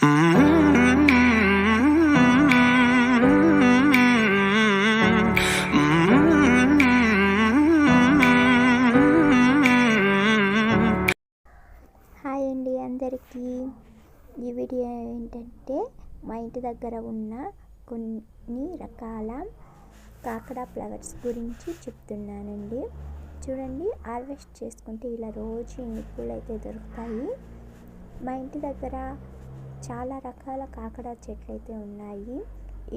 Hi అండి అందరికీ. ఈ వీడియో ఏంటంటే మా ఇంటి దగ్గర ఉన్న కొన్ని రకాల కాకడా ఫ్లవర్స్ గురించి చెప్తున్నానండి. చూడండి, హార్వెస్ట్ చేసుకుంటే ఇలా రోజు ఇన్ని పూలు అయితే దొరుకుతాయి. మా ఇంటి దగ్గర చాలా రకాల కాకడా చెట్లు అయితే ఉన్నాయి.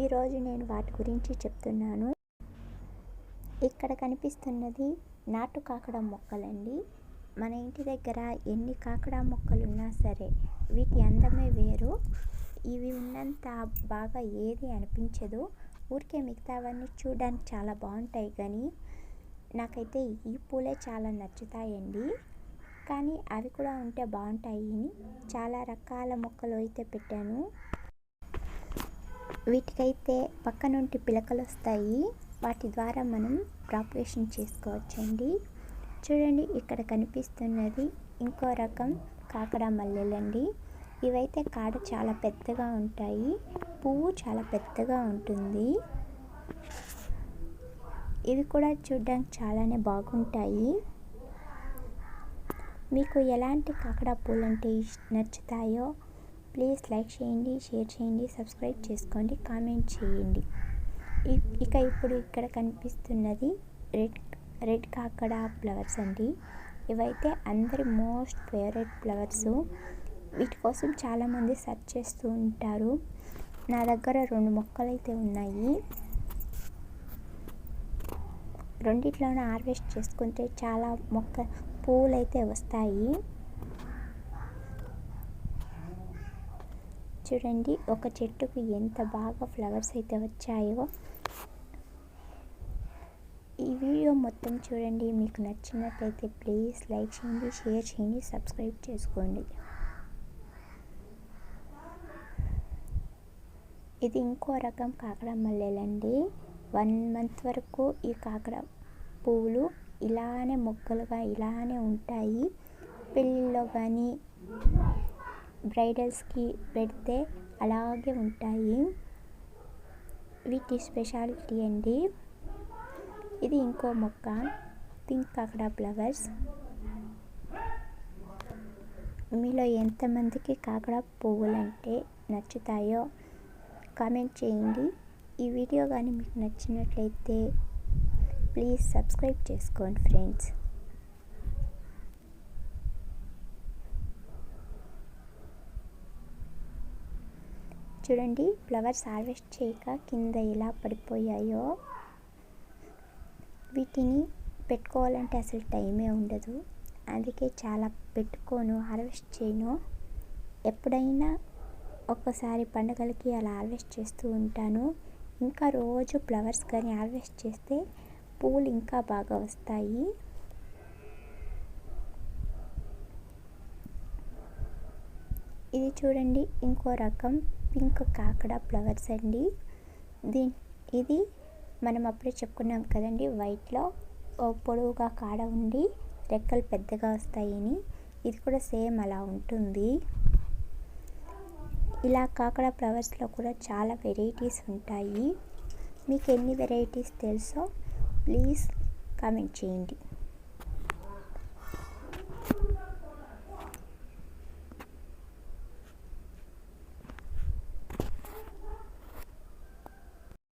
ఈరోజు నేను వాటి గురించి చెప్తున్నాను. ఇక్కడ కనిపిస్తున్నది నాటు కాకడా మొక్కలండి. మన ఇంటి దగ్గర ఎన్ని కాకడా మొక్కలు ఉన్నా సరే వీటి అందమే వేరు. ఇవి ఉన్నంత బాగా ఏది అనిపించదు. ఊరికే మిగతావన్నీ చూడడానికి చాలా బాగుంటాయి, కానీ నాకైతే ఈ పూలే చాలా నచ్చుతాయండి. కానీ అవి కూడా ఉంటే బాగుంటాయి. చాలా రకాల మొక్కలు అయితే పెట్టాను. వీటికైతే పక్క నుండి పిలకలు వస్తాయి. వాటి ద్వారా మనం ప్రాపగేషన్ చేసుకోవచ్చండి. చూడండి, ఇక్కడ కనిపిస్తున్నది ఇంకో రకం కాకడా మల్లెలండి. ఇవైతే కాడ చాలా పెద్దగా ఉంటాయి, పువ్వు చాలా పెద్దగా ఉంటుంది. ఇవి కూడా చూడడానికి చాలానే బాగుంటాయి. మీకు ఎలాంటి కాకడా పూలు అంటే నచ్చుతాయో ప్లీజ్ లైక్ చేయండి, షేర్ చేయండి, సబ్స్క్రైబ్ చేసుకోండి, కామెంట్ చేయండి. ఇప్పుడు ఇక్కడ కనిపిస్తున్నది రెడ్ కాకడా ఫ్లవర్స్ అండి. ఇవైతే అందరి మోస్ట్ ఫేవరెట్ ఫ్లవర్స్. వీటి కోసం చాలామంది సెర్చ్ చేస్తూ ఉంటారు. నా దగ్గర 2 మొక్కలు అయితే ఉన్నాయి. రెండిట్లోనే హార్వెస్ట్ చేసుకుంటే చాలా పువ్వులు అయితే వస్తాయి. చూడండి, ఒక చెట్టుకు ఎంత బాగా ఫ్లవర్స్ అయితే వచ్చాయో. ఈ వీడియో మొత్తం చూడండి. మీకు నచ్చినట్లయితే ప్లీజ్ లైక్ చేయండి, షేర్ చేయండి, సబ్స్క్రైబ్ చేసుకోండి. ఇది ఇంకో రకం కాకడా మల్లెలండి. 1 మంత్ వరకు ఈ కాకడా పువ్వులు ఇలానే మొగ్గలుగా ఇలానే ఉంటాయి. పెళ్ళిళ్ళలో కానీ బ్రైడల్స్కి పెడితే అలాగే ఉంటాయి. వీటి స్పెషాలిటీ అండి. ఇది ఇంకో మొక్క, పింక్ కాకడా ఫ్లవర్స్. మీలో ఎంతమందికి కాకడా పువ్వులు అంటే నచ్చుతాయో కామెంట్ చేయండి. ఈ వీడియో కానీ మీకు నచ్చినట్లయితే ప్లీజ్ సబ్స్క్రైబ్ చేసుకోండి ఫ్రెండ్స్. చూడండి, ఫ్లవర్స్ హార్వెస్ట్ చేయక కింద ఎలా పడిపోయాయో. వీటిని పెట్టుకోవాలంటే అసలు టైమే ఉండదు. అందుకే చాలా పెట్టుకోను, హార్వెస్ట్ చేయను. ఎప్పుడైనా ఒక్కసారి పండుగలకి అలా హార్వెస్ట్ చేస్తూ ఉంటాను. ఇంకా రోజు ఫ్లవర్స్ కానీ హార్వెస్ట్ చేస్తే పువ్వులు ఇంకా బాగా వస్తాయి. ఇది చూడండి, ఇంకో రకం పింక్ కాకడా ఫ్లవర్స్ అండి. ఇది మనం అప్పుడే చెప్పుకున్నాం కదండి, వైట్లో పొడవుగా కాడ ఉండి రెక్కలు పెద్దగా వస్తాయని. ఇది కూడా సేమ్ అలా ఉంటుంది. ఇలా కాకడా ఫ్లవర్స్లో కూడా చాలా వెరైటీస్ ఉంటాయి. మీకు ఎన్ని వెరైటీస్ తెలుసో ప్లీజ్ కామెంట్ చేయండి.